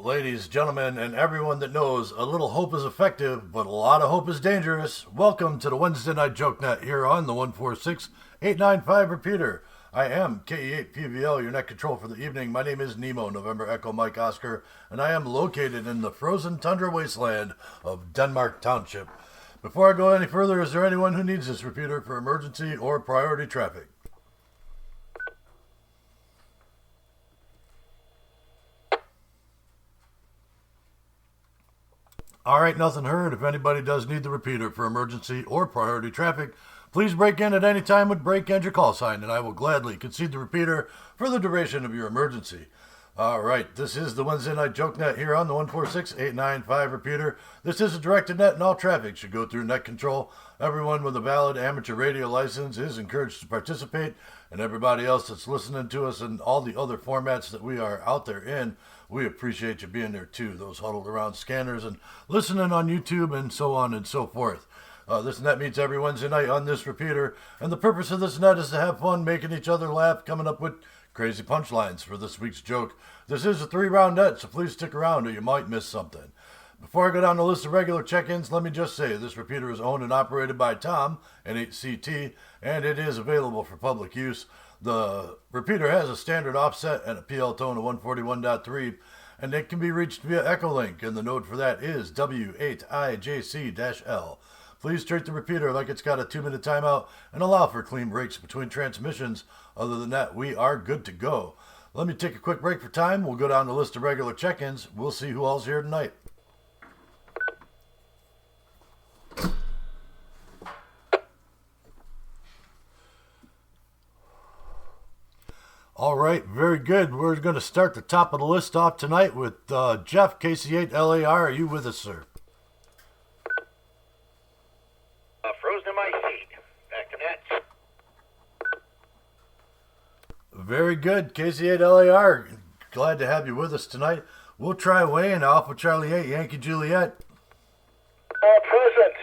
ladies, gentlemen, and everyone that knows a little hope is effective, but a lot of hope is dangerous. Welcome to the Wednesday Night Jokenet here on the 146895 repeater. I am KE8PVL, your net control for the evening. My name is Nemo, November Echo Mike Oscar, and I am located in the frozen tundra wasteland of Denmark Township. Before I go any further, is there anyone who needs this repeater for emergency or priority traffic? All right, nothing heard. If anybody does need the repeater for emergency or priority traffic, please break in at any time with break and your call sign, and I will gladly concede the repeater for the duration of your emergency. All right, this is the Wednesday Night Jokenet here on the 146895 repeater. This is a directed net, and all traffic should go through net control. Everyone with a valid amateur radio license is encouraged to participate, and everybody else that's listening to us in all the other formats that we are out there in, we appreciate you being there too. Those huddled around scanners and listening on YouTube and so on and so forth. This net meets every Wednesday night on this repeater, and the purpose of this net is to have fun, making each other laugh, coming up with crazy punchlines for this week's joke. This is a 3-round net, so please stick around or you might miss something. Before I go down the list of regular check-ins, let me just say this repeater is owned and operated by Tom, N8CT, and it is available for public use. The repeater has a standard offset and a PL tone of 141.3, and it can be reached via Echolink, and the node for that is W8IJC-L. Please treat the repeater like it's got a 2-minute timeout and allow for clean breaks between transmissions. Other than that, we are good to go. Let me take a quick break for time. We'll go down the list of regular check-ins. We'll see who all's here tonight. All right, very good. We're going to start the top of the list off tonight with Jeff, KC8LAR. Are you with us, sir? Frozen in my seat. Back to net. Very good, KC8LAR. Glad to have you with us tonight. We'll try Wayne, Alpha Charlie 8, Yankee Juliet. Present.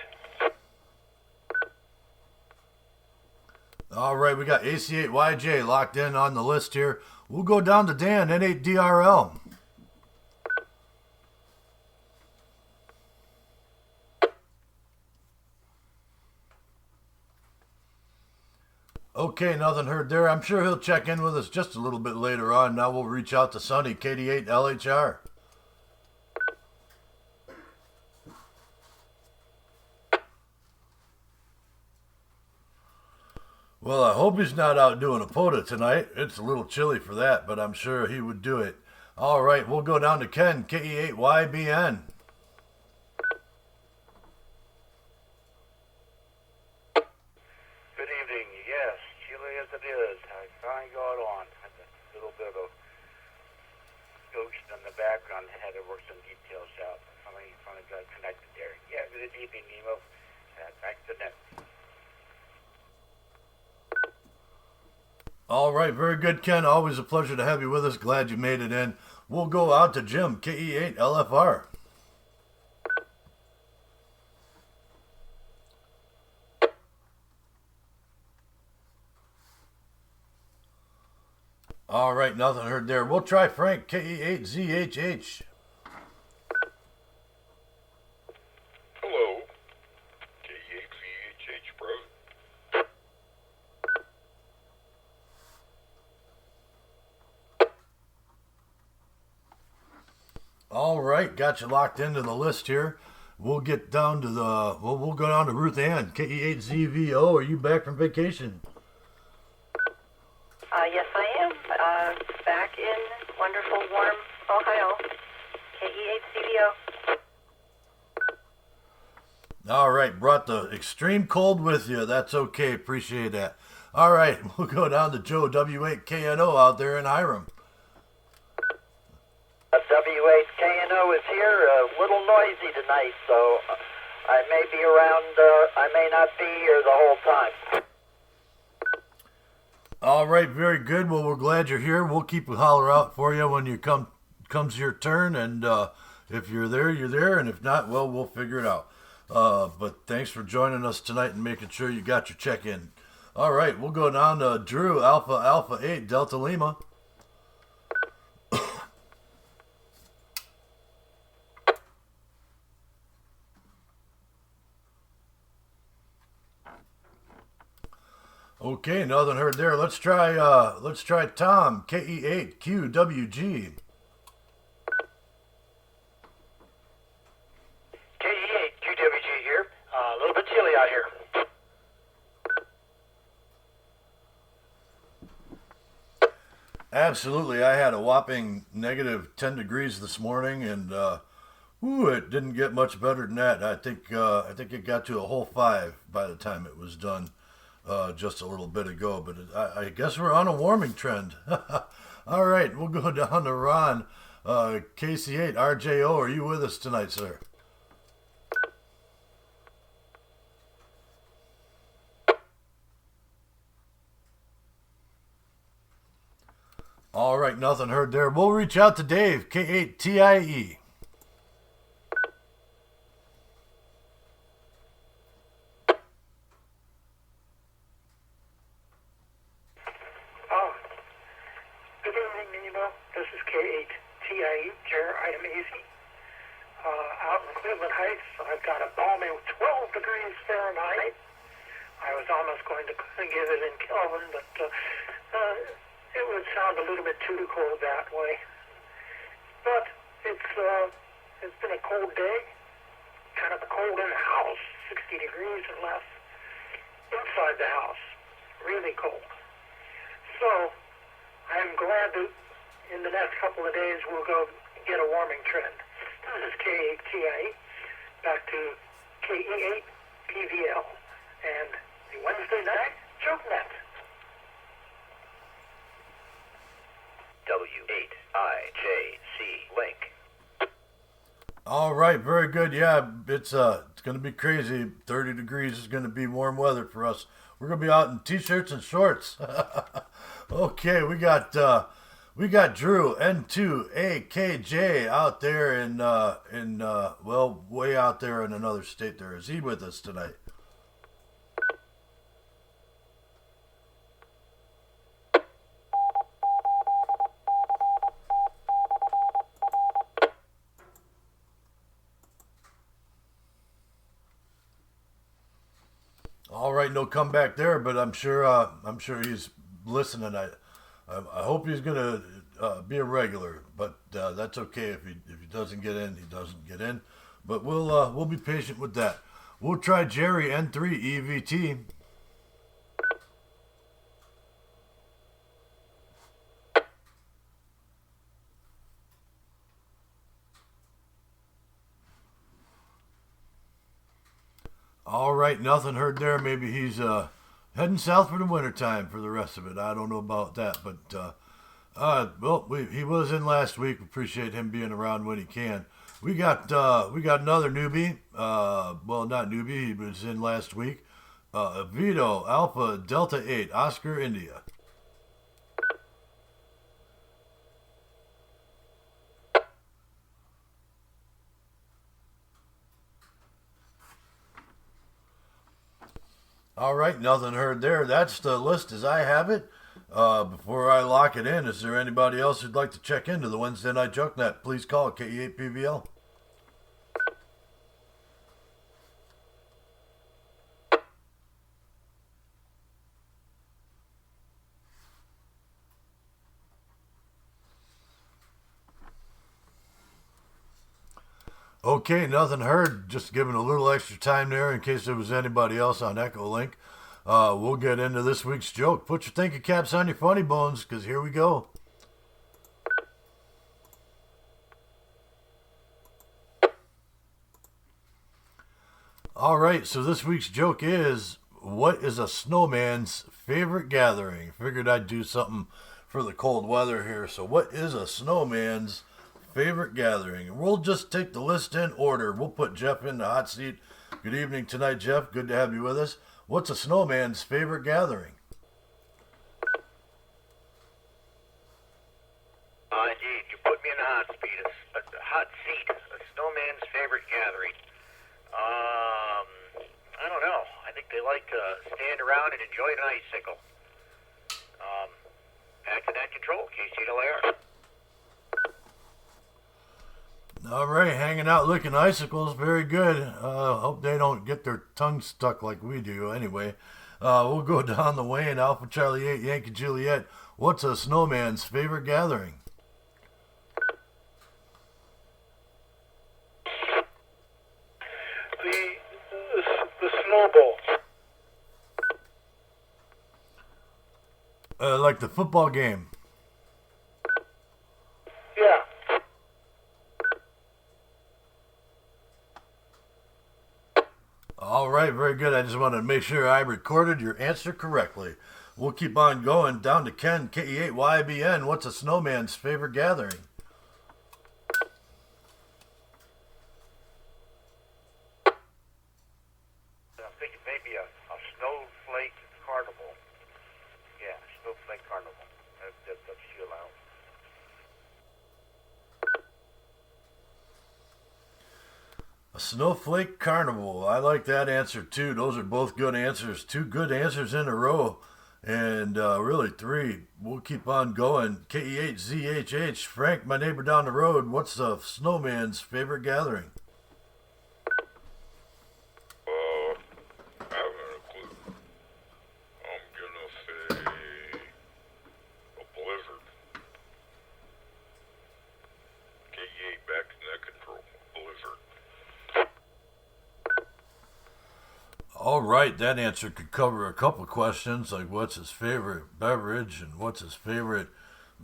All right, we got AC8YJ locked in on the list here. We'll go down to Dan, N8DRL. Okay, nothing heard there. I'm sure he'll check in with us just a little bit later on. Now we'll reach out to Sonny, KD8LHR. Well, I hope he's not out doing a POTA tonight. It's a little chilly for that, but I'm sure he would do it. All right, we'll go down to Ken, KE8YBN. Good evening. Yes, chilly as it is. I finally got on. Had a little bit of ghost in the background. I had to work some details out. Finally got connected there. Yeah, good evening, Nemo. Back to net. All right, very good, Ken. Always a pleasure to have you with us. Glad you made it in. We'll go out to Jim, KE8LFR. All right, nothing heard there. We'll try Frank, KE8ZHH. Hello, K8VHH Pro. All right, got you locked into the list here. We'll get down to we'll go down to Ruth Ann, KE8ZVO. Are you back from vacation? Yes, I am. Back in wonderful, warm Ohio. KE8CVO. All right, brought the extreme cold with you. That's okay. Appreciate that. All right, we'll go down to Joe, W8KNO out there in Hiram. W8KNO is here, a little noisy tonight, so I may be around, I may not be here the whole time. All right, very good. Well, we're glad you're here. We'll keep a holler out for you when you comes your turn, and if you're there, you're there, and if not, well, we'll figure it out. But thanks for joining us tonight and making sure you got your check-in. All right, we'll go down to Drew, Alpha 8, Delta Lima. Okay, nothing heard there. Let's try Tom, KE8QWG. KE8QWG here. A little bit chilly out here. Absolutely. I had a whopping negative 10 degrees this morning, and it didn't get much better than that. I think it got to a whole 5 by the time it was done just a little bit ago. But I guess we're on a warming trend. All right, we'll go down to Ron. KC8, RJO, are you with us tonight, sir? All right, nothing heard there. We'll reach out to Dave, K8TIE. Good evening, Nemo. This is K8TIE, Jer-I-M-E-Z. Out in Cleveland Heights, I've got a balmy 12 degrees Fahrenheit. I was almost going to give it in Kelvin, but it would sound a little bit too cold that way. But it's been a cold day, kind of cold in the house, 60 degrees or less. Inside the house, really cold. So I'm glad that in the next couple of days we'll go get a warming trend. This is K8TIE, back to KE8PVL, and the Wednesday night Jokenet. W8IJC link. All right, very good. Yeah, it's going to be crazy. 30 degrees is going to be warm weather for us. We're going to be out in t-shirts and shorts. Okay, we got Drew N2AKJ out there in way out there in another state there. Is he with us tonight? All right, no comeback there, but I'm sure he's listening. I hope he's gonna be a regular, but that's okay if he doesn't get in, he doesn't get in. But we'll be patient with that. We'll try Jerry N3EVT. All right, nothing heard there. Maybe he's heading south for the wintertime for the rest of it. I don't know about that, but he was in last week. Appreciate him being around when he can. We got another newbie. Well, not newbie. He was in last week. Vito Alpha Delta 8 Oscar India. All right, nothing heard there. That's the list as I have it. Before I lock it in, is there anybody else who'd like to check into the Wednesday Night Jokenet? Please call KE8PVL. Okay, nothing heard. Just giving a little extra time there in case there was anybody else on Echolink. We'll get into this week's joke. Put your thinking caps on your funny bones, because here we go. All right, so this week's joke is, what is a snowman's favorite gathering? Figured I'd do something for the cold weather here. So what is a snowman's favorite gathering? We'll just take the list in order. We'll put Jeff in the hot seat. Good evening tonight, Jeff. Good to have you with us. What's a snowman's favorite gathering? Indeed, you put me in the hot seat. A snowman's favorite gathering. I don't know. I think they like to stand around and enjoy an icicle. Back to net control, KC8LAR. All right, hanging out licking icicles. Very good. Hope they don't get their tongue stuck like we do anyway. We'll go down the Wayne, Alpha Charlie 8, Yankee Juliet. What's a snowman's favorite gathering? The snowball. Like the football game. Yeah. All right, very good. I just wanted to make sure I recorded your answer correctly. We'll keep on going down to Ken, KE8YBN. What's a snowman's favorite gathering? I'm thinking maybe a snowflake carnival. Yeah, snowflake carnival. That's chill out. A snowflake carnival. I like that answer too. Those are both good answers. Two good answers in a row. And really three. We'll keep on going. KE8ZHH. Frank, my neighbor down the road. What's a snowman's favorite gathering? I haven't a clue. I'm gonna say a blizzard. KE8 back in that control. Blizzard. All right, that answer could cover a couple questions like what's his favorite beverage and what's his favorite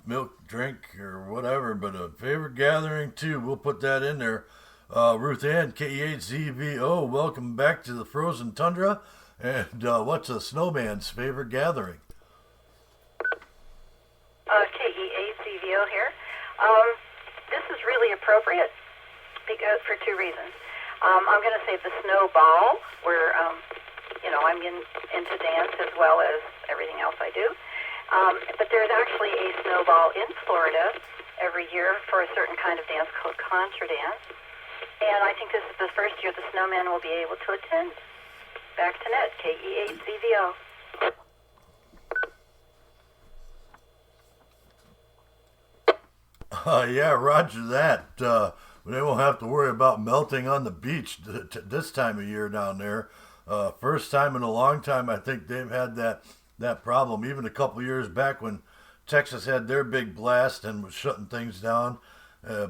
milk drink or whatever, but a favorite gathering too. We'll put that in there. Ruth Ann, KE8ZVO, welcome back to the frozen tundra. And what's a snowman's favorite gathering? KE8CVO here. This is really appropriate because for two reasons. I'm going to say the snowball, where, I'm into dance as well as everything else I do. But there's actually a snowball in Florida every year for a certain kind of dance called contra dance. And I think this is the first year the snowman will be able to attend. Back to net, KE8CVO. Yeah, roger that. They won't have to worry about melting on the beach this time of year down there. First time in a long time, I think they've had that problem. Even a couple years back when Texas had their big blast and was shutting things down,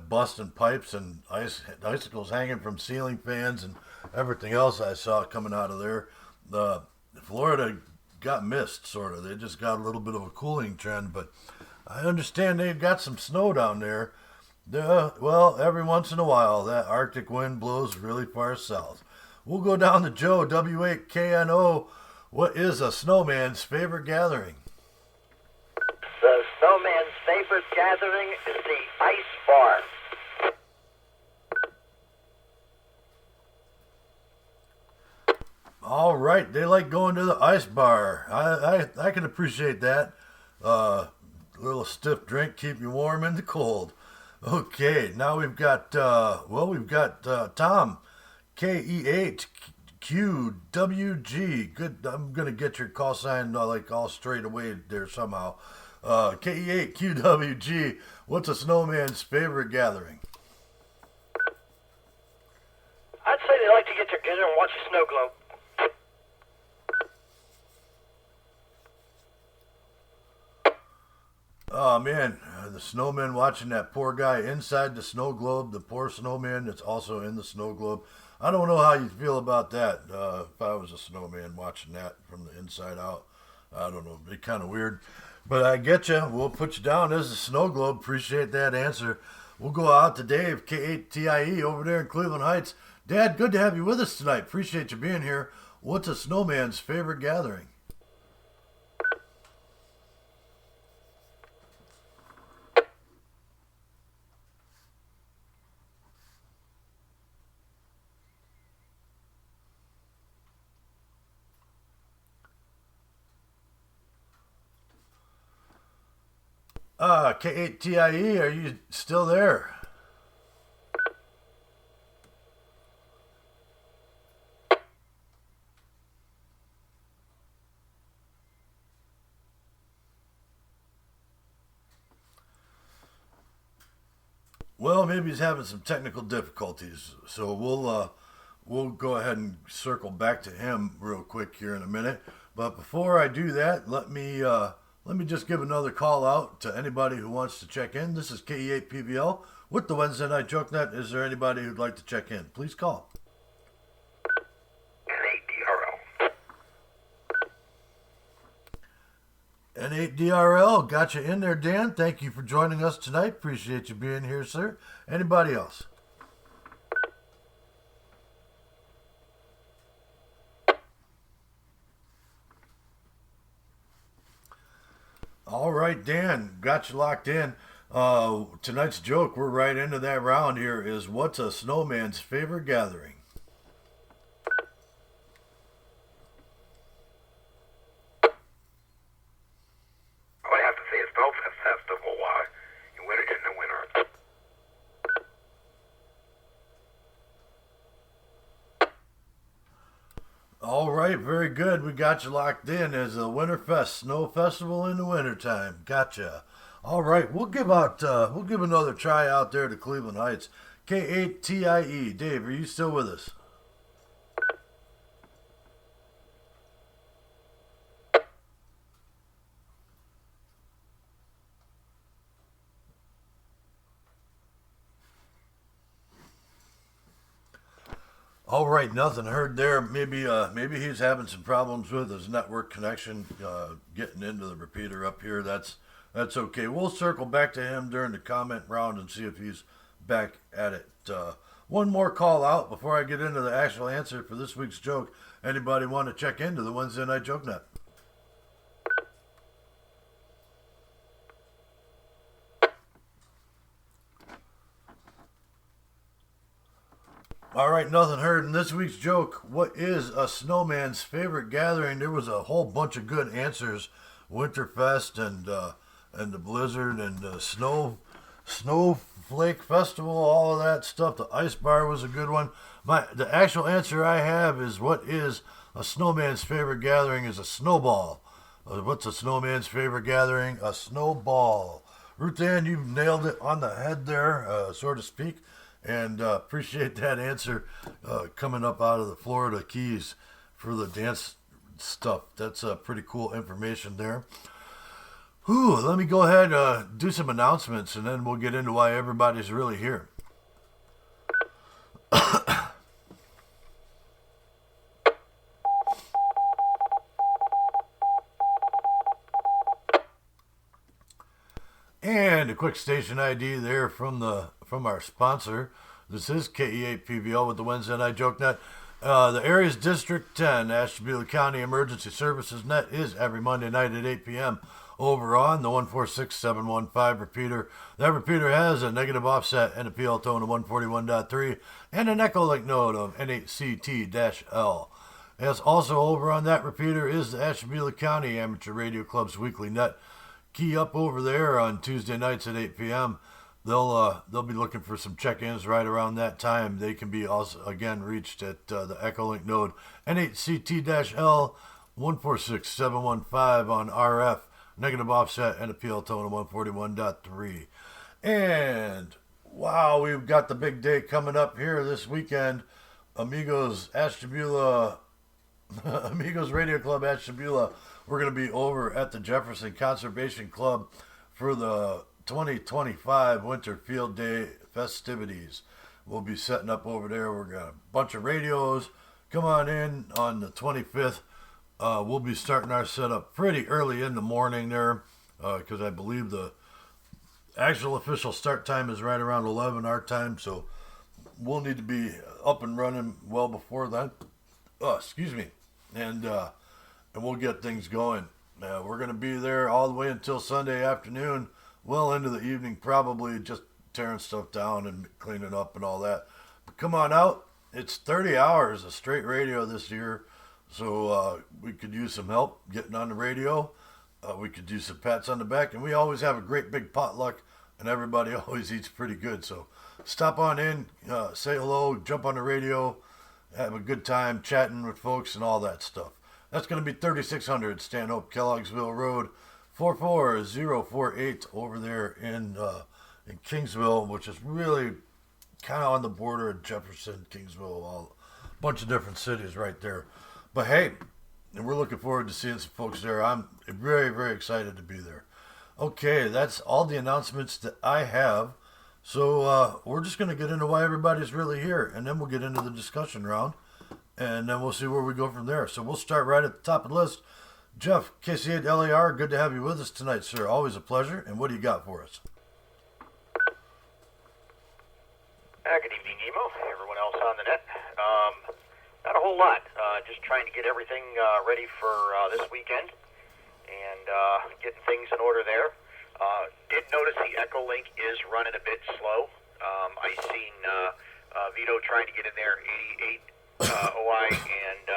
busting pipes and icicles hanging from ceiling fans and everything else I saw coming out of there. Florida got missed, sort of. They just got a little bit of a cooling trend, but I understand they've got some snow down there. Well, every once in a while, that Arctic wind blows really far south. We'll go down to Joe, W8KNO. What is a snowman's favorite gathering? The snowman's favorite gathering is the ice bar. All right, they like going to the ice bar. I can appreciate that. A little stiff drink, keep you warm in the cold. Okay, now we've got Tom, KE8QWG. Good, I'm gonna get your call sign all straight away there somehow. KE8QWG. What's a snowman's favorite gathering? I'd say they like to get together and watch a snow globe. Oh man, the snowman watching that poor guy inside the snow globe, the poor snowman that's also in the snow globe. I don't know how you feel about that. If I was a snowman watching that from the inside out, I don't know, it'd be kind of weird. But I get you. We'll put you down as a snow globe. Appreciate that answer. We'll go out to Dave, K8TIE, over there in Cleveland Heights. Dad, good to have you with us tonight. Appreciate you being here. What's a snowman's favorite gathering? K8TIE, are you still there? Well, maybe he's having some technical difficulties, so we'll go ahead and circle back to him real quick here in a minute. But before I do that, let me just give another call out to anybody who wants to check in. This is KE8PVL with the Wednesday Night Jokenet. Is there anybody who'd like to check in? Please call. N8DRL, got you in there, Dan. Thank you for joining us tonight. Appreciate you being here, sir. Anybody else? All right, Dan, got you locked in. Tonight's joke, we're right into that round here, is what's a snowman's favorite gathering? I have to say it's Snowfest Festival in the winter. All right, very good. We got you locked in as a Winterfest Snow Festival in the wintertime. Gotcha. All right, we'll give another try out there to Cleveland Heights. K8TIE. Dave, are you still with us? All right, nothing heard there. Maybe he's having some problems with his network connection, getting into the repeater up here. That's okay. We'll circle back to him during the comment round and see if he's back at it. One more call out before I get into the actual answer for this week's joke. Anybody want to check into the Wednesday Night Jokenet? All right, nothing heard. In this week's joke, what is a snowman's favorite gathering? There was a whole bunch of good answers. Winterfest and the Blizzard and the Snowflake Festival, all of that stuff. The Ice Bar was a good one. The actual answer I have is what is a snowman's favorite gathering is a snowball. What's a snowman's favorite gathering? A snowball. Ruth Ann, you nailed it on the head there, so to speak. And appreciate that answer coming up out of the Florida Keys for the dance stuff. That's pretty cool information there. Let me go ahead do some announcements, and then we'll get into why everybody's really here. And a quick station ID there from our sponsor. This is KE8PVL with the Wednesday Night Jokenet. The area's District 10, Ashtabula County Emergency Services Net is every Monday night at 8 p.m. over on the 146715 repeater. That repeater has a negative offset and a PL tone of 141.3 and an Echolink node of N8CT-L. As also over on that repeater is the Ashtabula County Amateur Radio Club's weekly net. Key up over there on Tuesday nights at 8 p.m. They'll be looking for some check-ins right around that time. They can be also again reached at the Echolink node N8CT-L 146715 on RF, negative offset and a PL tone of 141.3. And wow, we've got the big day coming up here this weekend. Amigos Ashtabula, Amigos Radio Club Ashtabula. We're going to be over at the Jefferson Conservation Club for the 2025 Winter Field Day festivities. We'll be setting up over there. We're got a bunch of radios. Come on in on the 25th. We'll be starting our setup pretty early in the morning there because I believe the actual official start time is right around 11 our time. So we'll need to be up and running well before that. Excuse me. And we'll get things going. We're going to be there all the way until Sunday afternoon. Well into the evening, probably just tearing stuff down and cleaning up and all that. But come on out. It's 30 hours of straight radio this year, so we could use some help getting on the radio. We could do some pats on the back, and we always have a great big potluck, and everybody always eats pretty good. So stop on in, say hello, jump on the radio, have a good time chatting with folks and all that stuff. That's going to be 3600 Stanhope Kellogg'sville Road, 44048 over there in Kingsville, which is really kind of on the border of Jefferson, Kingsville, a bunch of different cities right there. But hey, and we're looking forward to seeing some folks there. I'm very, very excited to be there. Okay, that's all the announcements that I have. So we're just going to get into why everybody's really here, and then we'll get into the discussion round, and then we'll see where we go from there. So we'll start right at the top of the list. Jeff, KC8LAR, good to have you with us tonight, sir. Always a pleasure. And what do you got for us? Good evening, Emo. Everyone else on the net. Not a whole lot. Just trying to get everything ready for this weekend and getting things in order there. Did notice the Echolink is running a bit slow. I seen Vito trying to get in there, 88 OI, and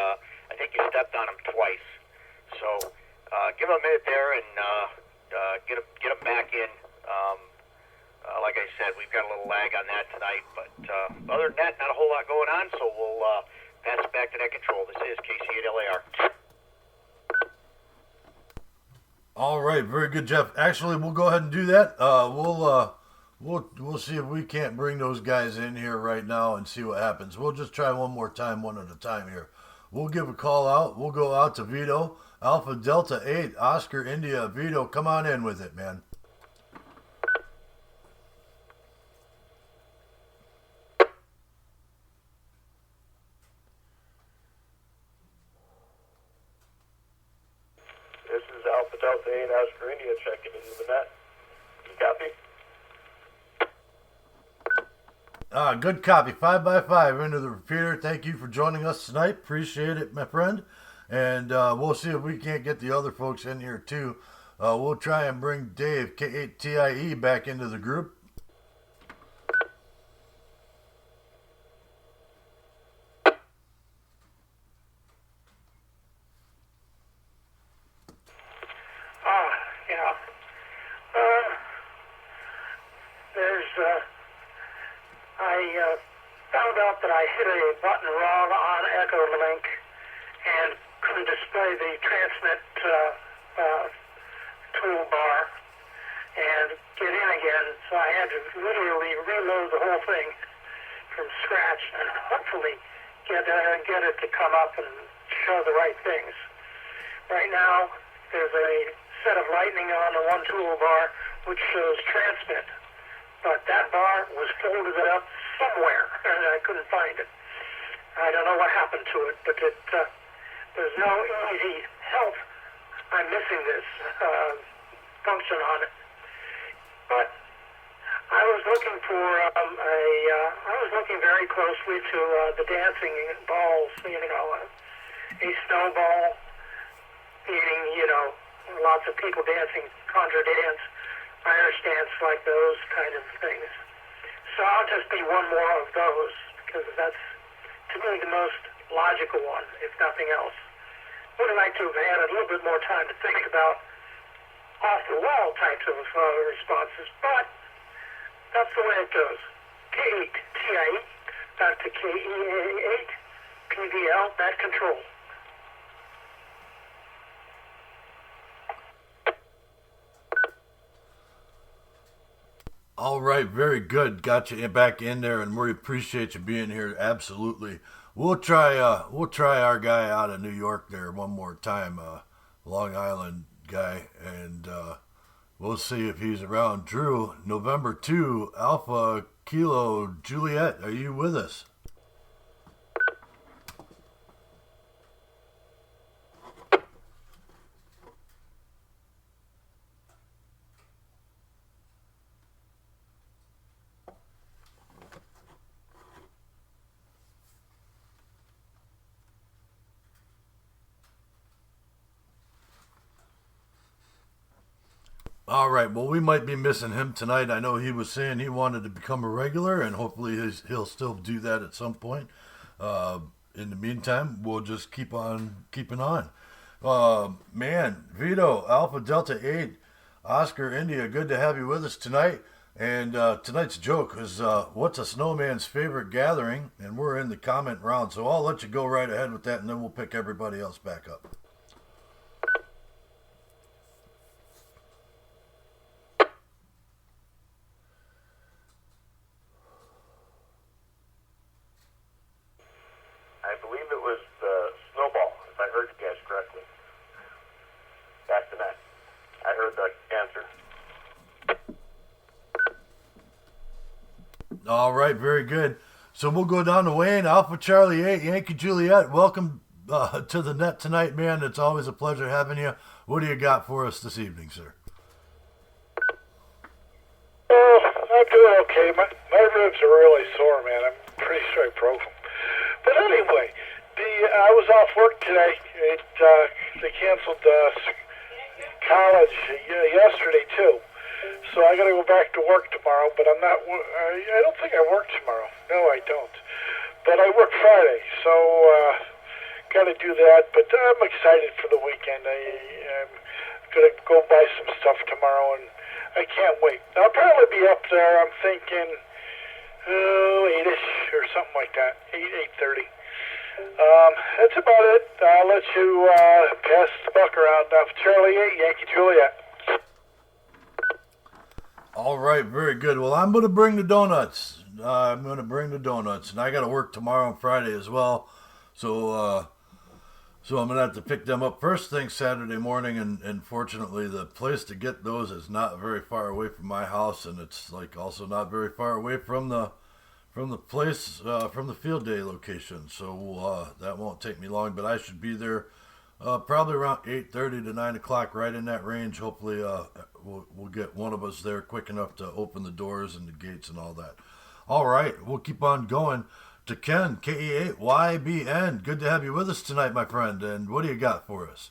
I think you stepped on him twice. So give him a minute there and get him back in. Like I said, we've got a little lag on that tonight, but other than that, not a whole lot going on, so we'll pass it back to net control. This is KC8LAR. All right, very good, Jeff. Actually, we'll go ahead and do that. We'll see if we can't bring those guys in here right now and see what happens. We'll just try one more time, one at a time here. We'll give a call out. We'll go out to Vito, Alpha Delta 8, Oscar India. Vito, come on in with it, man. This is Alpha Delta 8, Oscar India checking into the net. You copy? Good copy. 5x5 into the repeater. Thank you for joining us tonight. Appreciate it, my friend. And we'll see if we can't get the other folks in here too. We'll try and bring Dave, K8TIE, back into the group. I found out that I hit a button wrong on Echolink and couldn't display the transmit toolbar and get in again, so I had to literally reload the whole thing from scratch and hopefully get it to come up and show the right things. Right now, there's a set of lightning on the one toolbar which shows transmit, but that bar was folded up somewhere and I couldn't find it. I don't know what happened to it, but there's no easy help. I'm missing this function on it. But I was looking for I was looking very closely to the dancing balls, a snowball, meaning, lots of people dancing conjure dance, fire stance, like those kind of things. So I'll just be one more of those, because that's, to me, the most logical one, if nothing else. Would have liked to have had a little bit more time to think about off-the-wall types of responses, but that's the way it goes. K8TIE, back to KEA8, PVL, net control. All right, very good. Got you back in there, and we appreciate you being here. Absolutely. We'll try our guy out of New York there one more time, Long Island guy, and we'll see if he's around. Drew, November 2, Alpha Kilo Juliet, are you with us? All right, well, we might be missing him tonight. I know he was saying he wanted to become a regular, and hopefully he'll still do that at some point. In the meantime, we'll just keep on keeping on. Man, Vito, Alpha Delta 8, Oscar India, good to have you with us tonight. And tonight's joke is, what's a snowman's favorite gathering? And we're in the comment round, so I'll let you go right ahead with that, and then we'll pick everybody else back up. I believe it was the snowball, if I heard you guys correctly. All right, very good. So we'll go down to Wayne, Alpha Charlie 8, Yankee Juliet. Welcome to the net tonight, man. It's always a pleasure having you. What do you got for us this evening, sir? Oh, I'm doing okay. My ribs are really sore, man. I'm pretty sure I broke them. But anyway, I was off work today. They canceled college yesterday too, so I got to go back to work tomorrow. But I'm not. I don't think I work tomorrow. No, I don't. But I work Friday, so got to do that. But I'm excited for the weekend. I'm gonna go buy some stuff tomorrow, and I can't wait. I'll probably be up there. I'm thinking 8ish or something like that. 8:30. That's about it. I'll let you pass the buck around. Now, Charlie 8, Yankee Juliet. All right, very good. Well, I'm going to bring the donuts. And I got to work tomorrow and Friday as well. So I'm going to have to pick them up first thing Saturday morning. And fortunately, the place to get those is not very far away from my house. And it's like also not very far away from the place, from the field day location. So that won't take me long, but I should be there probably around 8:30 to 9 o'clock, right in that range. Hopefully we'll get one of us there quick enough to open the doors and the gates and all that. All right, we'll keep on going to Ken, KE8YBN. Good to have you with us tonight, my friend. And what do you got for us?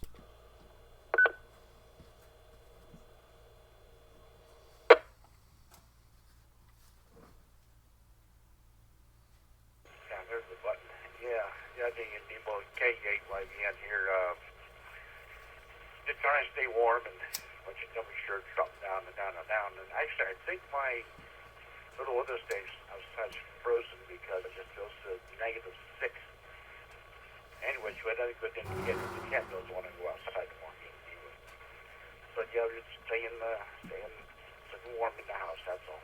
K8YBN here. Just trying to stay warm and a bunch of temperatures dropping down and down and down. And actually, I think my little weather station outside's frozen because it just feels -6. Anyways, you had another good thing to get. The cat doesn't want to go outside more. So yeah, we're just staying warm in the house. That's all.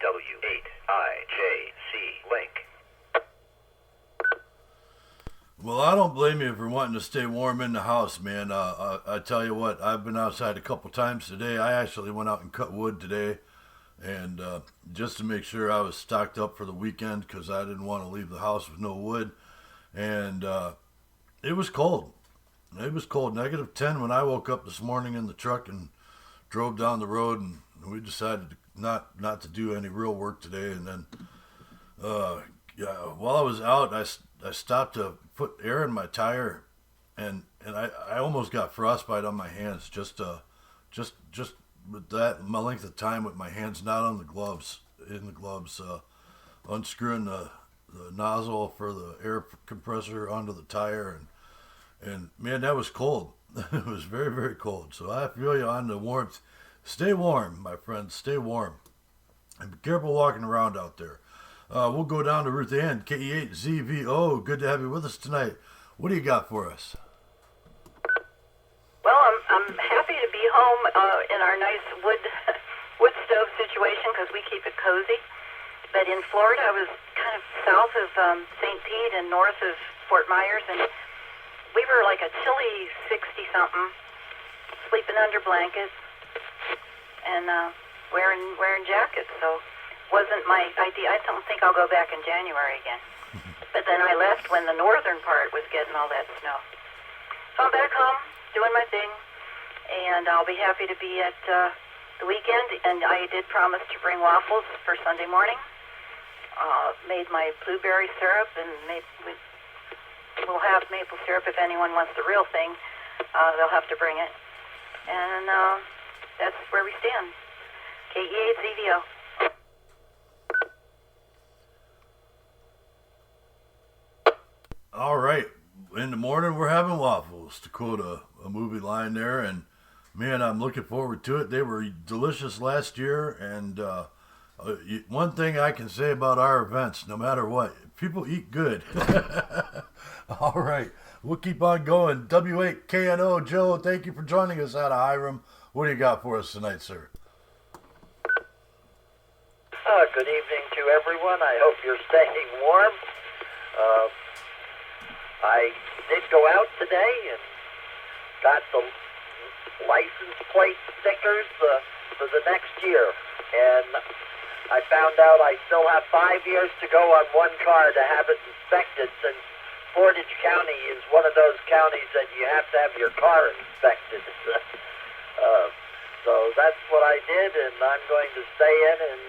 W8IJC Link. Well, I don't blame you for wanting to stay warm in the house, man. I tell you what, I've been outside a couple times today. I actually went out and cut wood today, and just to make sure I was stocked up for the weekend because I didn't want to leave the house with no wood. And it was cold. It was cold, -10 when I woke up this morning in the truck and drove down the road, and we decided not to do any real work today. And then while I was out, I stopped to put air in my tire, and I almost got frostbite on my hands just with that my length of time with my hands not on the gloves, unscrewing the nozzle for the air compressor onto the tire, and man, that was cold. It was very, very cold. So I feel you on the warmth. Stay warm, my friends. Stay warm, and be careful walking around out there. We'll go down to Ruth Ann, KE8ZVO. Good to have you with us tonight. What do you got for us? Well, I'm happy to be home in our nice wood stove situation because we keep it cozy. But in Florida, I was kind of south of St. Pete and north of Fort Myers, and we were like a chilly 60-something, sleeping under blankets and wearing jackets. So wasn't my idea. I don't think I'll go back in January again. But then I left when the northern part was getting all that snow. So I'm back home doing my thing, and I'll be happy to be at the weekend. And I did promise to bring waffles for Sunday morning. Made my blueberry syrup, and we'll have maple syrup if anyone wants the real thing. They'll have to bring it. And that's where we stand. KE8ZVO. All right. In the morning, we're having waffles, to quote a movie line there. And, man, I'm looking forward to it. They were delicious last year. And one thing I can say about our events, no matter what, people eat good. All right. We'll keep on going. W8KNO, Joe, thank you for joining us out of Hiram. What do you got for us tonight, sir? Good evening to everyone. I hope you're staying warm. I did go out today and got the license plate stickers for the next year. And I found out I still have 5 years to go on one car to have it inspected, since Portage County is one of those counties that you have to have your car inspected. So that's what I did, and I'm going to stay in, and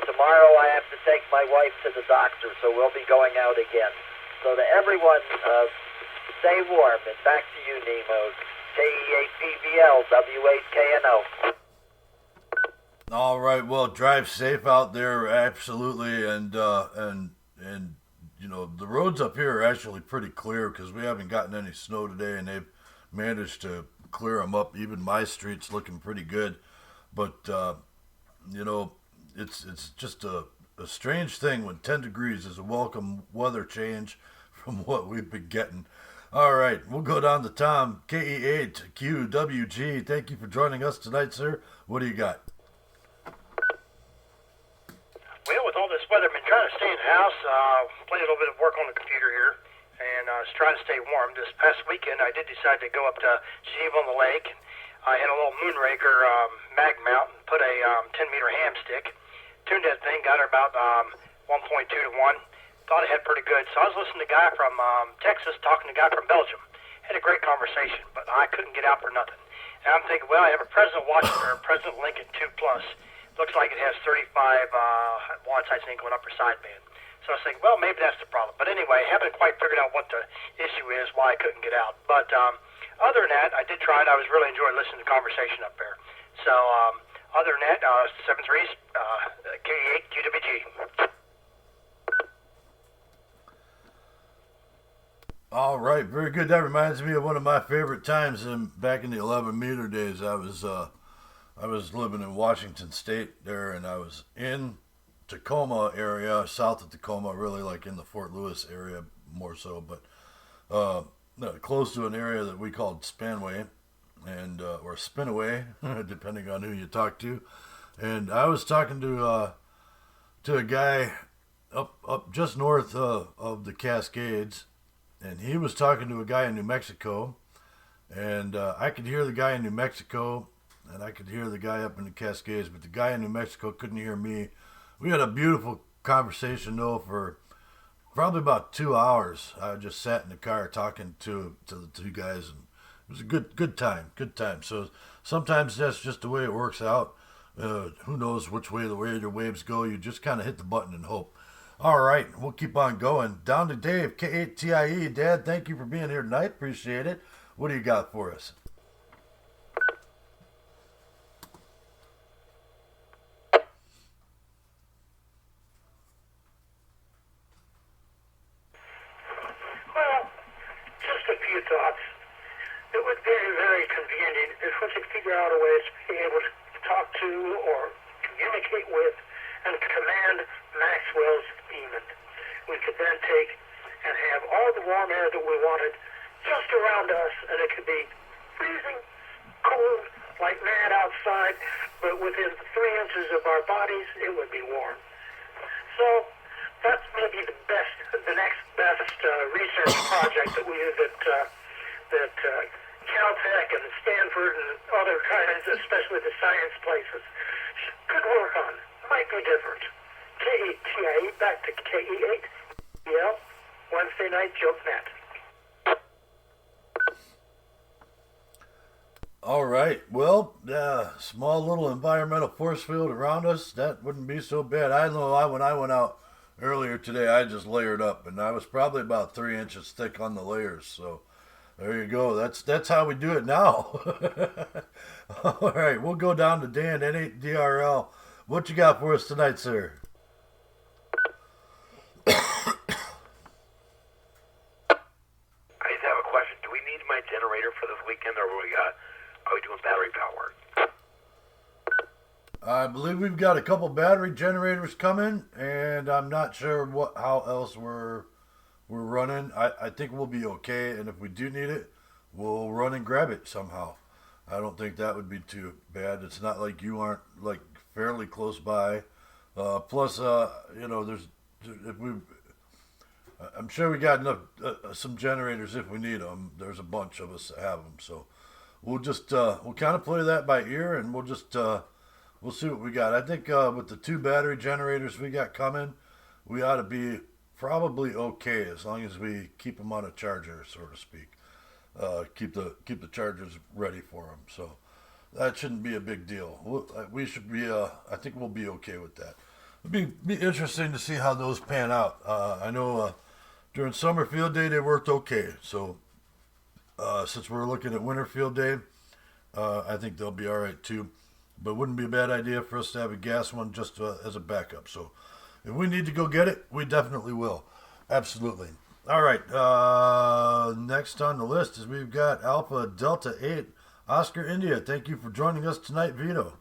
tomorrow I have to take my wife to the doctor, so we'll be going out again. So to everyone, stay warm, and back to you, Nemo. KE8PVL, W8KNO. All right, well, drive safe out there, absolutely, and you know, the roads up here are actually pretty clear because we haven't gotten any snow today, and they've managed to clear them up. Even my street's looking pretty good, but you know, it's just a strange thing when 10 degrees is a welcome weather change from what we've been getting. All right, we'll go down to Tom, KE8QWG. Thank you for joining us tonight, sir. What do you got? Well, with all this weather, I've been trying to stay in the house, playing a little bit of work on the computer here, and just trying to stay warm. This past weekend, I did decide to go up to Geneva on the Lake. I had a little Moonraker mag mount and put a 10-meter ham stick. Tuned that thing, got her about 1.2 to 1. Thought it had pretty good. So I was listening to a guy from Texas talking to a guy from Belgium. Had a great conversation, but I couldn't get out for nothing. And I'm thinking, well, I have a President Washington, or President Lincoln 2 Plus. Looks like it has 35 watts, I think, going up for sideband. So I was thinking, well, maybe that's the problem. But anyway, I haven't quite figured out what the issue is, why I couldn't get out. But other than that, I did try it. I was really enjoying listening to the conversation up there. So other than that, 7 3s, K8 QWG. All right, very good. That reminds me of one of my favorite times back in the 11-meter days. I was living in Washington State there, and I was in Tacoma area, south of Tacoma, really like in the Fort Lewis area more so, but close to an area that we called Spanway, and or Spinaway, depending on who you talk to. And I was talking to a guy up just north of the Cascades, and he was talking to a guy in New Mexico, and I could hear the guy in New Mexico, and I could hear the guy up in the Cascades, but the guy in New Mexico couldn't hear me. We had a beautiful conversation, though, for probably about 2 hours. I just sat in the car talking to the two guys, and it was a good time. So sometimes that's just the way it works out. Who knows which way the waves go? You just kind of hit the button and hope. All right, we'll keep on going. Down to Dave, K8TIE. Dad, thank you for being here tonight. Appreciate it. What do you got for us? Well, just a few thoughts. It would be very convenient if we could figure out a way to be able to talk to or communicate with and command Maxwell's demon. We could then take and have all the warm air that we wanted just around us, and it could be freezing cold like mad outside, but within 3 inches of our bodies, it would be warm. So that's maybe the next best research project that Caltech and Stanford and other kinds, especially the science places, could work on. Might be different. KE8TIE, back to KE8. Yeah, Wednesday night Jokenet. All right. Well, small little environmental force field around us. That wouldn't be so bad. I know when I went out earlier today, I just layered up, and I was probably about 3 inches thick on the layers. So there you go. That's how we do it now. All right. We'll go down to Dan, N8DRL. What you got for us tonight, sir? I just have a question. Do we need my generator for this weekend, or are we doing battery power? I believe we've got a couple battery generators coming, and I'm not sure how else we're running. I think we'll be okay, and if we do need it, we'll run and grab it somehow. I don't think that would be too bad. It's not like you aren't like fairly close by. Plus, I'm sure we got enough some generators if we need them. There's a bunch of us that have them, so we'll just we'll kind of play that by ear, and we'll we'll see what we got. I think with the 2 battery generators we got coming, we ought to be probably okay as long as we keep them on a charger, so to speak. Keep the chargers ready for them. So that shouldn't be a big deal. We should be. I think we'll be okay with that. It'd be interesting to see how those pan out. I know during summer field day they worked okay. So since we're looking at winter field day, I think they'll be all right too. But it wouldn't be a bad idea for us to have a gas one just as a backup. So if we need to go get it, we definitely will. Absolutely. All right. Next on the list is we've got Alpha Delta 8 Oscar India. Thank you for joining us tonight, Vito.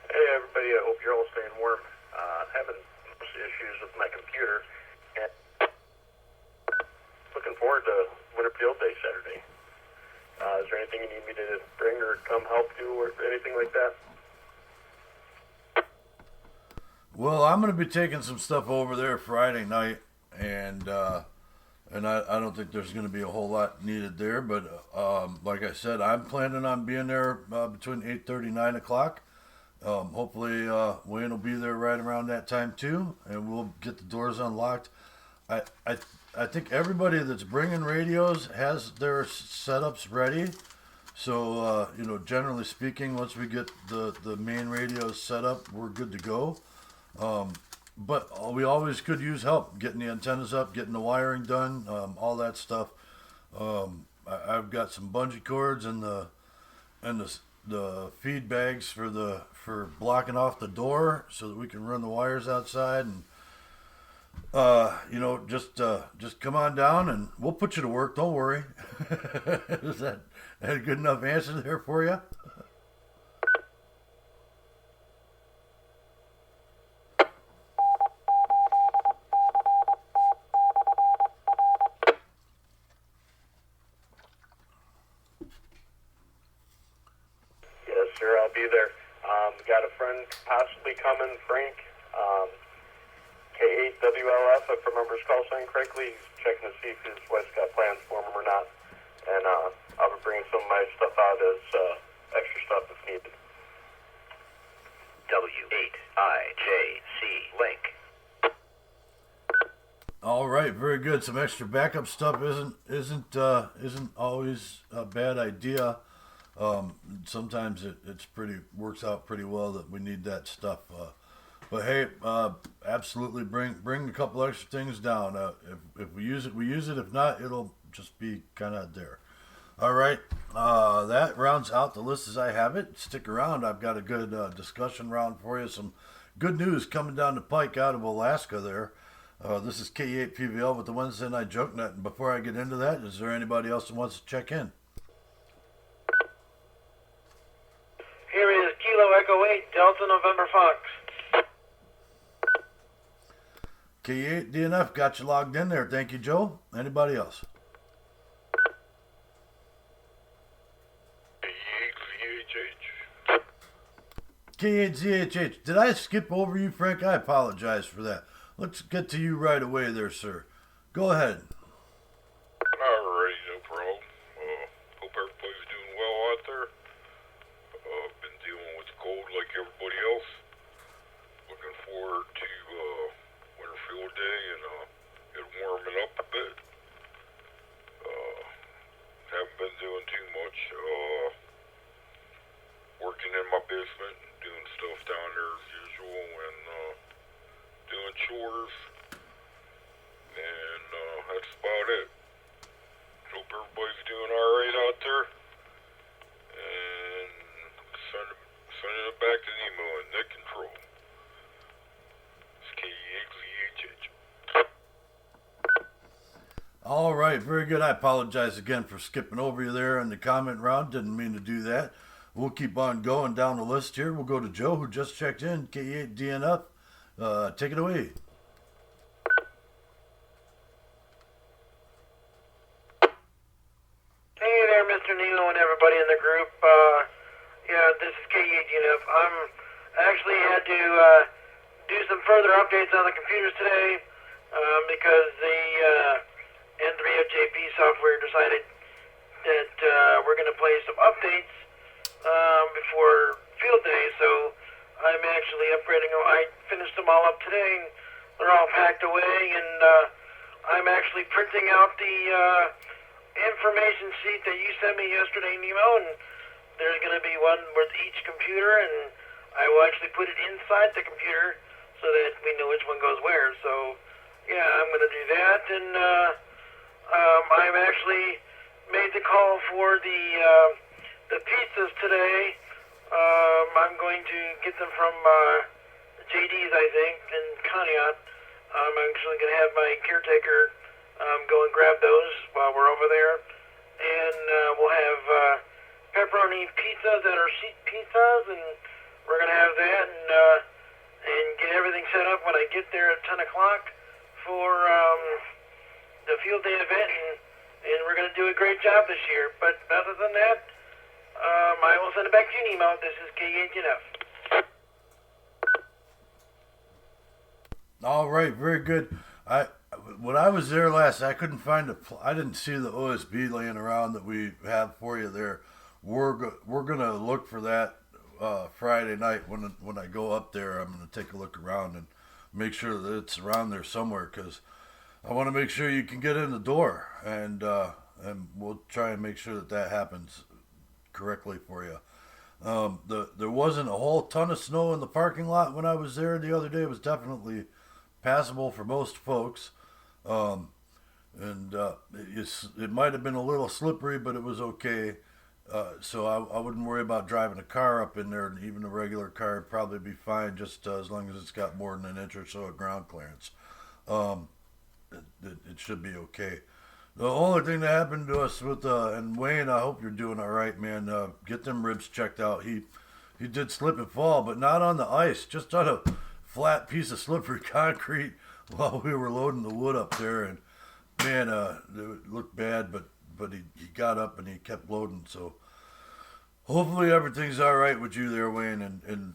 Hey everybody, I hope you're all staying warm. Having issues with my computer and looking forward to Winter Field Day Saturday. Is there anything you need me to bring or come help you or anything like that? Well, I'm going to be taking some stuff over there Friday night, and I don't think there's going to be a whole lot needed there. But like I said, I'm planning on being there between 8:30 and 9 o'clock. Hopefully Wayne will be there right around that time too, and we'll get the doors unlocked. I think everybody that's bringing radios has their setups ready. So, generally speaking, once we get the main radios set up, we're good to go. But we always could use help getting the antennas up, getting the wiring done, all that stuff. I've got some bungee cords and the feed bags for blocking off the door so that we can run the wires outside, and just come on down and we'll put you to work. Don't worry. Is that a good enough answer there for you? Yes, sir, I'll be there. Got a friend possibly coming, Frank. K8WLF, if I remember his call sign correctly. He's checking to see if his wife's got plans for him or not. And I'll be bringing some of my stuff out as extra stuff if needed. W8IJC link. All right, very good. Some extra backup stuff isn't always a bad idea. Sometimes it's works out pretty well that we need that stuff. But hey, absolutely bring a couple extra things down. If we use it, we use it. If not, it'll just be kind of there. All right, that rounds out the list as I have it. Stick around. I've got a good discussion round for you. Some good news coming down the pike out of Alaska there. This is K8PVL with the Wednesday Night Jokenet. And before I get into that, is there anybody else that wants to check in? Here is Kilo Echo 8, Delta November Fox. K8 DNF got you logged in there. Thank you, Joe. Anybody else? K8ZHH. Did I skip over you, Frank? I apologize for that. Let's get to you right away there, sir. Go ahead. Alright, no problem. Hope everybody's doing well out there. Been dealing with the cold like everybody else. Looking forward to Winter Field Day and it warming up a bit. Haven't been doing too much. Working in my basement, doing stuff down there as usual, and doing chores. And that's about it. Hope everybody's doing alright out there. And sending it back to Nemo and net control. It's K8ZHH. All right, very good. I apologize again for skipping over you there in the comment round. Didn't mean to do that. We'll keep on going down the list here. We'll go to Joe, who just checked in. K8DNF. Take it away. Hey there, Mr. Nilo and everybody in the group. Yeah, this is K8DNF. I'm actually had to do some further updates on the computers today because the N3FJP software decided that we're going to play some updates before field day, so I'm actually upgrading them. I finished them all up today, and they're all packed away, and I'm actually printing out the information sheet that you sent me yesterday, Nemo, and there's going to be one with each computer, and I will actually put it inside the computer so that we know which one goes where. So, yeah, I'm going to do that, and I've actually made the call for the pizzas today. I'm going to get them from JD's, I think, in Conneaut. I'm actually going to have my caretaker go and grab those while we're over there. And we'll have pepperoni pizzas that are sheet pizzas, and we're going to have that and get everything set up when I get there at 10 o'clock for the field day event, and we're going to do a great job this year. But other than that, I will send it back to you, Nemo. This is K8NF. All right, very good. When I was there last, I couldn't find I didn't see the OSB laying around that we have for you there. We're gonna look for that Friday night when I go up there. I'm gonna take a look around and make sure that it's around there somewhere, because I want to make sure you can get in the door, and we'll try and make sure that happens correctly for you. There wasn't a whole ton of snow in the parking lot when I was there the other day. It was definitely passable for most folks, and it might have been a little slippery, but it was okay. So I wouldn't worry about driving a car up in there, and even a regular car would probably be fine, just as long as it's got more than an inch or so of ground clearance. It should be okay. The only thing that happened to us with and Wayne, I hope you're doing all right, man. Get them ribs checked out. He did slip and fall, but not on the ice, just on a flat piece of slippery concrete while we were loading the wood up there. And man, it looked bad, but he got up and he kept loading. So hopefully everything's all right with you there, Wayne. And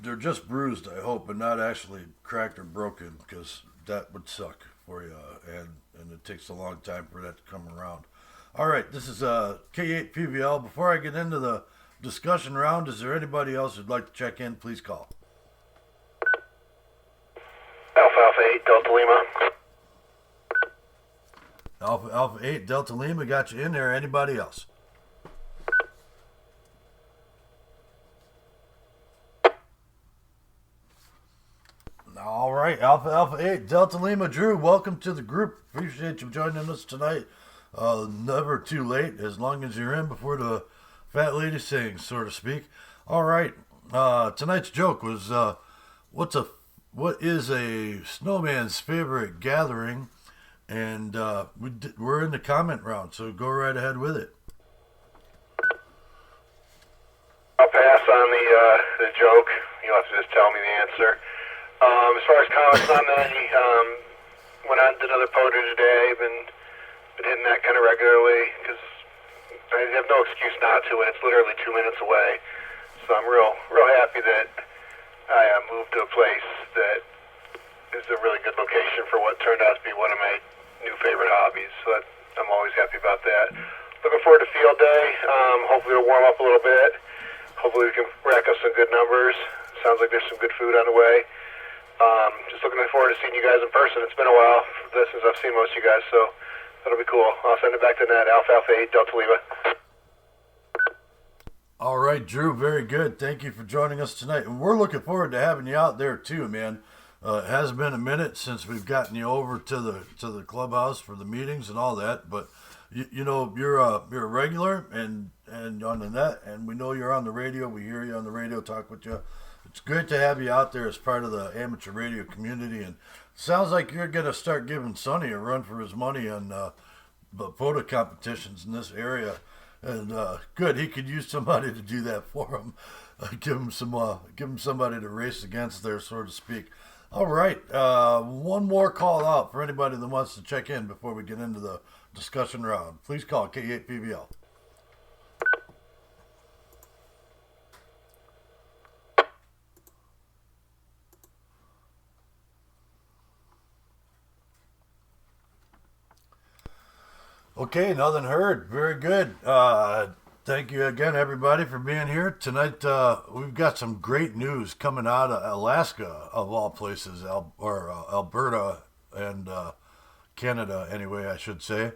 they're just bruised, I hope, and not actually cracked or broken, because that would suck for you, and it takes a long time for that to come around. All right, this is K8PVL. Before I get into the discussion round, is there anybody else who'd like to check in? Please call. Alpha 8, Delta Lima. Alpha 8, Delta Lima, got you in there. Anybody else? All right, Alpha 8, Delta Lima. Drew, welcome to the group. Appreciate you joining us tonight. Never too late, as long as you're in before the fat lady sings, so to speak. All right, tonight's joke was, what is a snowman's favorite gathering? And we're in the comment round, so go right ahead with it. I'll pass on the joke. You'll have to just tell me the answer. As far as comments on that, went on to another poder today. Been hitting that kind of regularly because I have no excuse not to, and it's literally 2 minutes away. So I'm real happy that I moved to a place that is a really good location for what turned out to be one of my new favorite hobbies. So I'm always happy about that. Looking forward to field day. Hopefully it'll warm up a little bit. Hopefully we can rack up some good numbers. Sounds like there's some good food on the way. Just looking forward to seeing you guys in person. It's been a while since I've seen most of you guys, so that'll be cool. I'll send it back to Ned. Alpha 8, Delta Lima. All right, Drew, very good. Thank you for joining us tonight. And we're looking forward to having you out there too, man. It has been a minute since we've gotten you over to the clubhouse for the meetings and all that, but you know, you're a regular and on the net, and we know you're on the radio. We hear you on the radio, talk with you. It's great to have you out there as part of the amateur radio community, and sounds like you're going to start giving Sonny a run for his money on the photo competitions in this area. And good, he could use somebody to do that for him. Give him somebody to race against there, so to speak. All right, one more call out for anybody that wants to check in before we get into the discussion round. Please call K8PVL. Okay, nothing heard. Very good. Thank you again, everybody, for being here tonight. We've got some great news coming out of Alaska, of all places, Alberta and Canada. Anyway, I should say.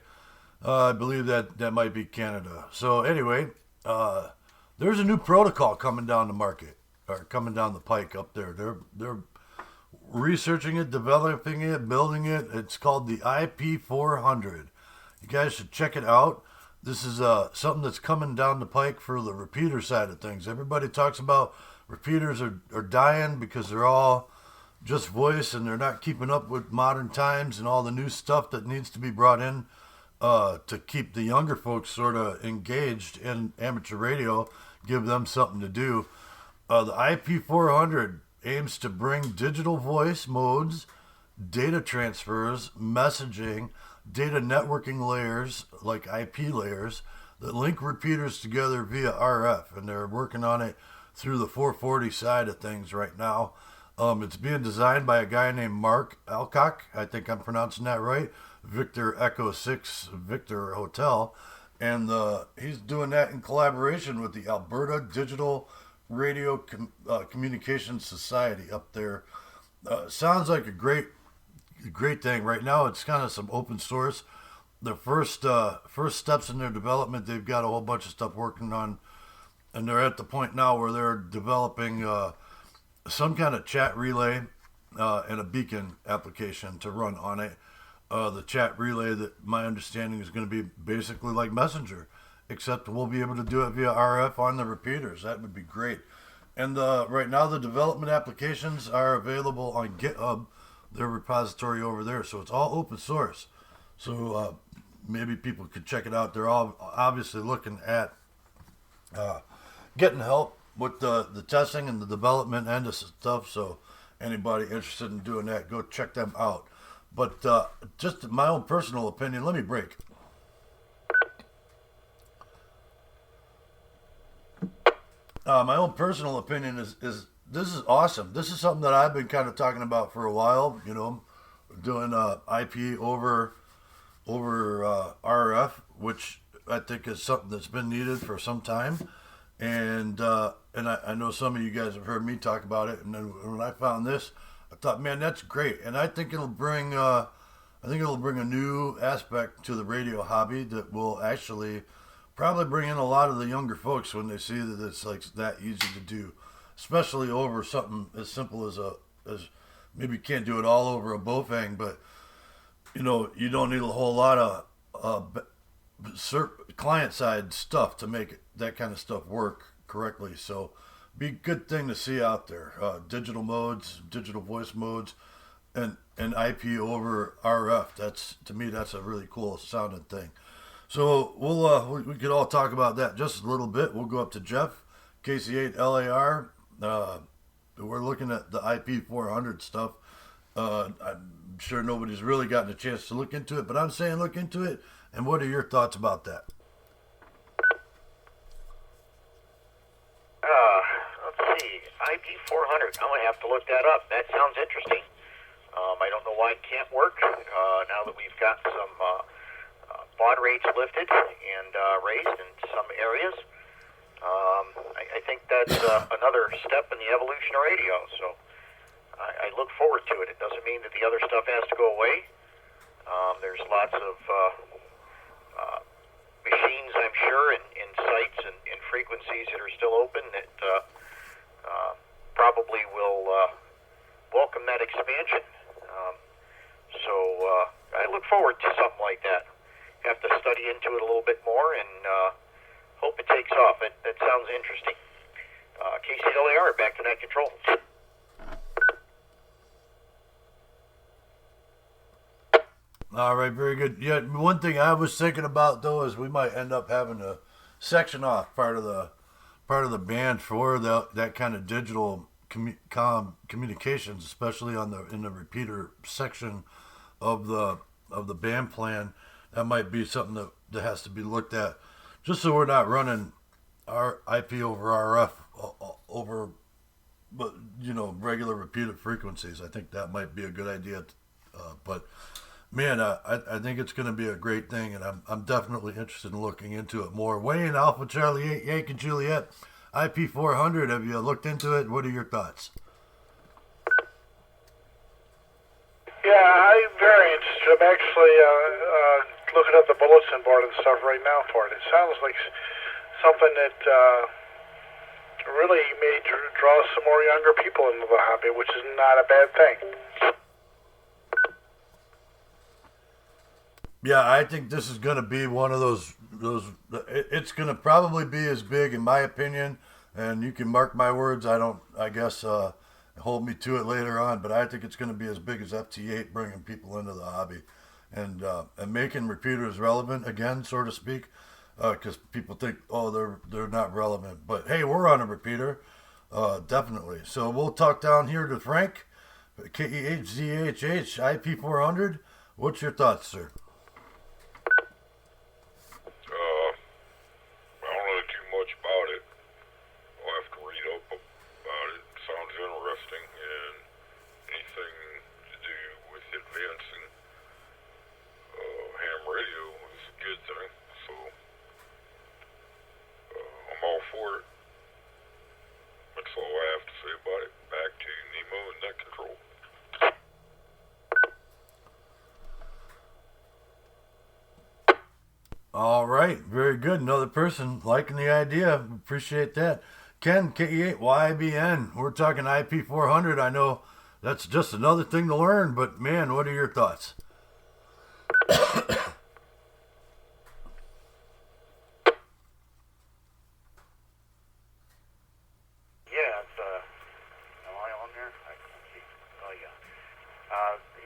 I believe that might be Canada. So anyway, there's a new protocol coming down the market, or coming down the pike up there. They're researching it, developing it, building it. It's called the IP400. You guys should check it out. This is something that's coming down the pike for the repeater side of things. Everybody talks about repeaters are dying because they're all just voice and they're not keeping up with modern times and all the new stuff that needs to be brought in to keep the younger folks sort of engaged in amateur radio, give them something to do. The IP400 aims to bring digital voice modes, data transfers, messaging, data networking layers like IP layers that link repeaters together via RF, and they're working on it through the 440 side of things right now. It's being designed by a guy named Mark Alcock. I think I'm pronouncing that right. Victor Echo 6 Victor Hotel, and he's doing that in collaboration with the Alberta Digital Radio Communications Society up there. Sounds like a great thing. Right now it's kind of some open source. The first steps in their development, they've got a whole bunch of stuff working on, and they're at the point now where they're developing some kind of chat relay and a beacon application to run on it. The chat relay, that my understanding is going to be basically like Messenger, except we'll be able to do it via RF on the repeaters. That would be great. And right now the development applications are available on GitHub, their repository over there. So it's all open source. So maybe people could check it out. They're all obviously looking at getting help with the testing and the development end of stuff. So anybody interested in doing that, go check them out. But just my own personal opinion, let me break. My own personal opinion is this is awesome. This is something that I've been kind of talking about for a while, doing IP over RF, which I think is something that's been needed for some time. And I know some of you guys have heard me talk about it. And then when I found this, I thought, man, that's great. And I think it'll bring a new aspect to the radio hobby that will actually probably bring in a lot of the younger folks when they see that it's like that easy to do, especially over something as simple as maybe you can't do it all over a Bofang, but you don't need a whole lot of client side stuff to make that kind of stuff work correctly. So be a good thing to see out there. Digital modes, digital voice modes, and IP over RF. To me that's a really cool sounding thing. So we could all talk about that just a little bit. We'll go up to Jeff, KC8LAR. We're looking at the IP400 stuff. I'm sure nobody's really gotten a chance to look into it, but I'm saying look into it. And what are your thoughts about that? Let's see, IP400. I'm gonna have to look that up. That sounds interesting. I don't know why it can't work now that we've got some baud rates lifted and raised in some areas. I think that's another step in the evolution of radio. So I look forward to it. It doesn't mean that the other stuff has to go away. There's lots of machines, I'm sure, and sites and frequencies that are still open that probably will welcome that expansion. So I look forward to something like that. Have to study into it a little bit more and hope it takes off. That sounds interesting. KCLAR, back to net control. All right, very good. Yeah, one thing I was thinking about though is we might end up having to section off part of the band for that kind of digital communications, especially in the repeater section of the band plan. That might be something that has to be looked at, just so we're not running our IP over RF over, regular repeated frequencies. I think that might be a good idea. But Man, I think it's going to be a great thing, and I'm definitely interested in looking into it more. Wayne, Alpha Charlie 8, Yankee Juliet, IP400, have you looked into it? What are your thoughts? Yeah, I'm very interested. I'm actually looking at the bulletin board and stuff right now for it. It sounds like something that really may draw some more younger people into the hobby, which is not a bad thing. Yeah, I think this is going to be one of those. It's going to probably be as big, in my opinion, and you can mark my words. I guess, hold me to it later on, but I think it's going to be as big as FT8, bringing people into the hobby, and making repeaters relevant again, so to speak, because people think, oh, they're not relevant, but hey, we're on a repeater, definitely. So we'll talk down here to Frank, KEHZHH, IP400. What's your thoughts, sir? I don't know too much about it. I'll have to read up about it. Sounds interesting, and anything to do with advancing ham radio is a good thing. So I'm all for it. That's all I have to say about it. Back to Nemo and Net Control. All right, very good. Another person liking the idea. Appreciate that. Ken, KE8YBN. We're talking IP400. I know that's just another thing to learn, but man, what are your thoughts? Yeah, it's, am I on there? I can't see. Oh, yeah.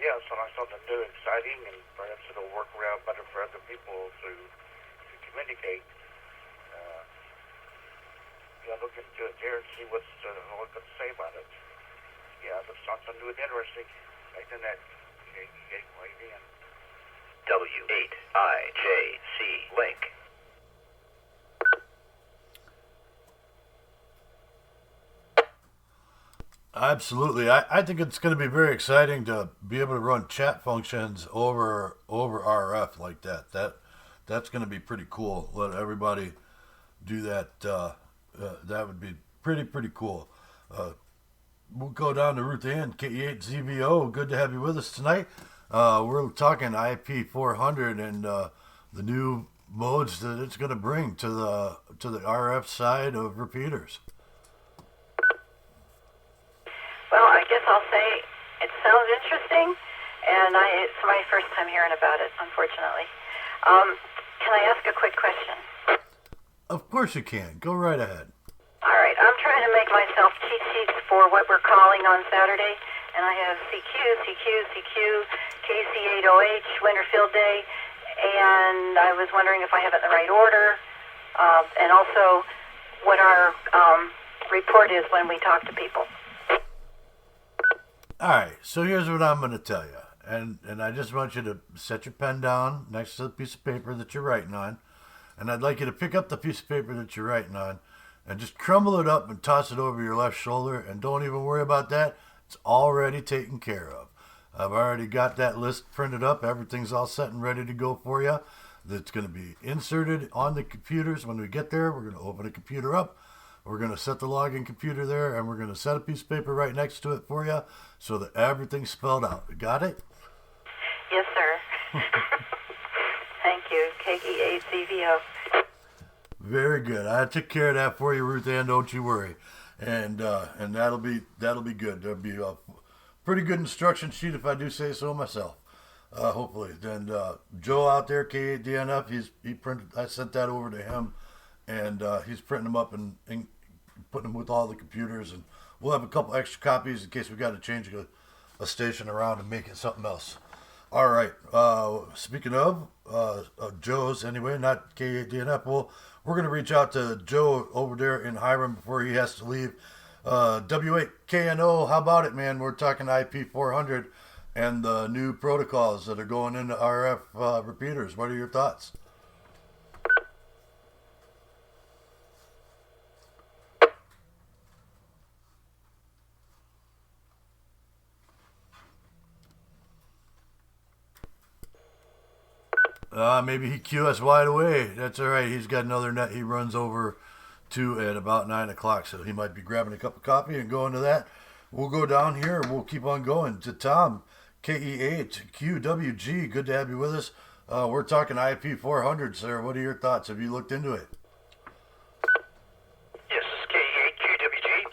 Yeah, so that's something new, exciting, and perhaps it'll work around better for other people to communicate. Yeah, look into it there and see what's what to say about it. Yeah, that's something new and interesting. Like in that Gateway W8IJC link. Absolutely. I think it's going to be very exciting to be able to run chat functions over RF like that. That's going to be pretty cool. Let everybody do that. That would be pretty cool. We'll go down to Ruth Ann, KE8ZVO. Good to have you with us tonight. We're talking IP400 and the new modes that it's going to bring to the RF side of repeaters. Well, I guess I'll say it sounds interesting, and it's my first time hearing about it, unfortunately. Can I ask a quick question? Of course you can. Go right ahead. All right, I'm trying to make myself cheat sheets for what we're calling on Saturday, and I have CQ, KC8OH, Winter Field Day, and I was wondering if I have it in the right order, and also what our report is when we talk to people. All right, so here's what I'm going to tell you. And I just want you to set your pen down next to the piece of paper that you're writing on. And I'd like you to pick up the piece of paper that you're writing on and just crumble it up and toss it over your left shoulder. And don't even worry about that. It's already taken care of. I've already got that list printed up. Everything's all set and ready to go for you. That's going to be inserted on the computers. When we get there, we're going to open a computer up. We're going to set the login computer there, and we're going to set a piece of paper right next to it for you so that everything's spelled out. Got it? Yes, sir. Thank you, KE8CVO. Very good. I took care of that for you, Ruth Ann. Don't you worry. And that'll be good. There'll be a pretty good instruction sheet if I do say so myself. Hopefully. Then Joe out there, K8DNF, he printed. I sent that over to him, and he's printing them up and putting them with all the computers. And we'll have a couple extra copies in case we got to change a station around and make it something else. All right. Speaking of Joe's, anyway, not K8DNF. Well, we're going to reach out to Joe over there in Hiram before he has to leave. W8KNO, how about it, man? We're talking IP400 and the new protocols that are going into RF repeaters. What are your thoughts? Maybe he QSY'd away. That's all right. He's got another net he runs over to at about 9 o'clock, so he might be grabbing a cup of coffee and going to that. We'll go down here. We'll keep on going to Tom, KE8QWG. Good to have you with us. We're talking IP400, sir. What are your thoughts? Have you looked into it? Yes, this is KE8QWG.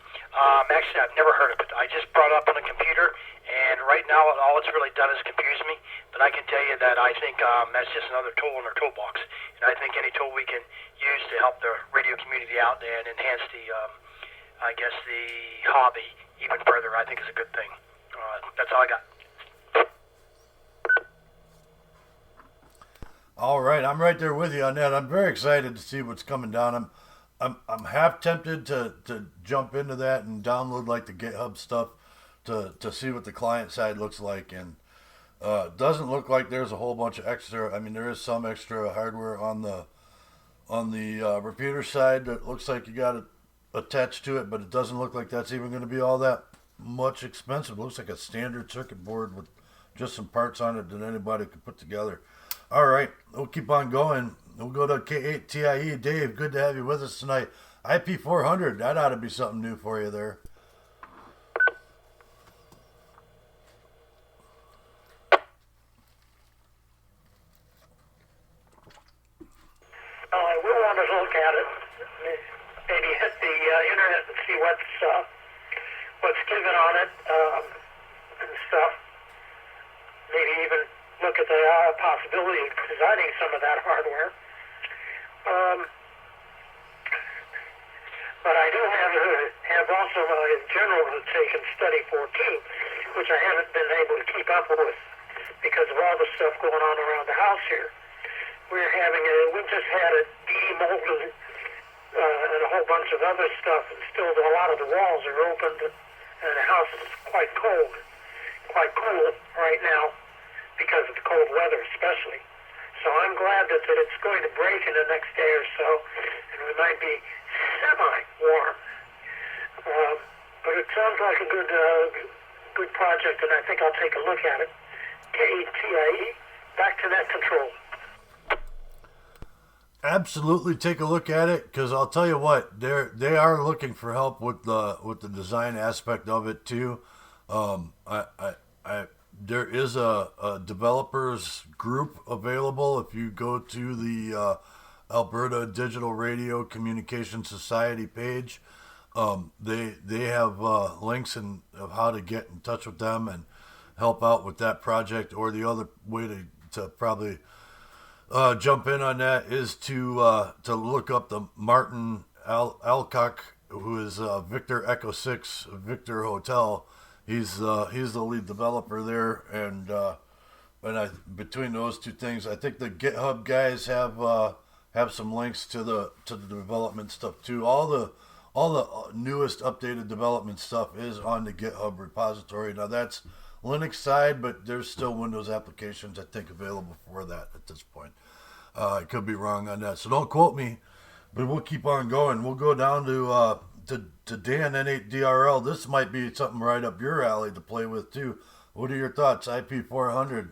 Actually, I've never heard of it. I just brought it up on the computer, and right now all it's really done is confuse me. But I can tell you that I think that's just another tool in our toolbox. And I think any tool we can use to help the radio community out and enhance the, the hobby even further, I think is a good thing. That's all I got. All right, I'm right there with you on that. I'm very excited to see what's coming down. I'm half tempted to jump into that and download like the GitHub stuff to see what the client side looks like, and doesn't look like there's a whole bunch of extra. I mean, there is some extra hardware on the repeater side that looks like you got it attached to it, but it doesn't look like that's even going to be all that much expensive. It looks like a standard circuit board with just some parts on it that anybody could put together. All right, we'll keep on going. We'll go to K8TIE. Dave, good to have you with us tonight. IP400, that ought to be something new for you there. I will want to look at it. Maybe hit the internet and see what's given on it and stuff. Maybe even look at the possibility of designing some of that hardware. But I do have also in general taken Study 14, which I haven't been able to keep up with because of all the stuff going on around the house here. We just had it demolded and a whole bunch of other stuff, and still a lot of the walls are opened, and the house is quite cool right now because of the cold weather especially. So I'm glad that it's going to break in the next day or so, and we might be semi-warm. But it sounds like a good project, and I think I'll take a look at it. KETIE, back to net control. Absolutely, take a look at it, because I'll tell you what, they are looking for help with the design aspect of it too. There is a developers group available if you go to the Alberta Digital Radio Communication Society page. They have links of how to get in touch with them and help out with that project, or the other way to probably jump in on that is to look up the Martin Alcock, who is Victor Echo 6 Victor Hotel. He's the lead developer there, and between those two things, I think the GitHub guys have some links to the development stuff too. All the newest updated development stuff is on the GitHub repository. Now that's Linux side, but there's still Windows applications I think available for that at this point. I could be wrong on that, so don't quote me. But we'll keep on going. We'll go down to Dan N8DRL. This might be something right up your alley to play with too. What are your thoughts? IP400.